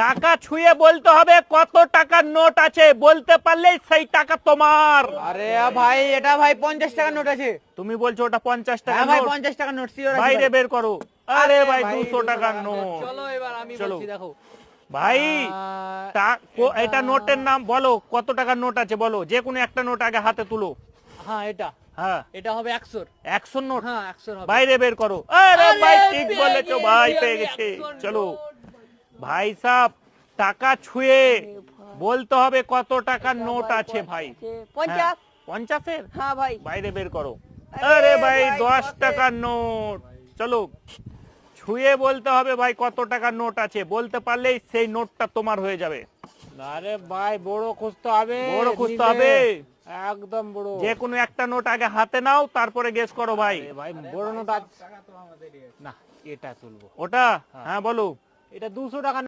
টাকা ছুঁয়ে বলতে হবে কত টাকার নোট আছে, বলতে পারলেই সেই টাকা তোমার। আরে ভাই এটা ভাই 50 টাকার নোট আছে। তুমি বলছো ওটা 50 টাকা হ্যাঁ ভাই নোট? 50 টাকার নোট শিওর আছে বাইরে ভাই। বের করো। আরে ভাই ভাই, 200 টাকার নোট। চলো এবার আমি চলো। বলছি দেখো। ভাই এটা এটা- নোটের নাম বলো, কত টাকার নোট আছে বলো, যে কোনো একটা নোট আগে হাতে তুলো। হ্যাঁ এটা হ্যাঁ এটা হবে 100 100 নোট। হ্যাঁ 100 হবে। বাইরে বের করো। আরে আরে ভাই ঠিক পেয়ে বলেছো গেছি ভাই, আমি পেয়ে গেছে। 100 চলো নোট। ভাই সাহেব, টাকা ছুঁয়ে বলতে হবে কত টাকার নোট আছে ভাই। 50। 50-এর হ্যাঁ ভাই। বাইরে বের করো। আরে আরে ভাই ভাই, 10 10 টাকার নোট। চলো ছুঁয়ে বলতে হবে ভাই কত টাকার নোট আছে, বলতে পারলেই সেই নোটটা তোমার হয়ে যাবে। আরে ভাই বড় খুঁজতে হবে, বড় খুঁজতে নিজে। হবে। একদম বড়। যে কোনো একটা নোট আগে হাতে নাও, তারপরে গেস করো ভাই। আরে ভাই বড় নোট আছে না, এটা তুলবো। ওটা হ্যাঁ বলো। এটা 200 টাকা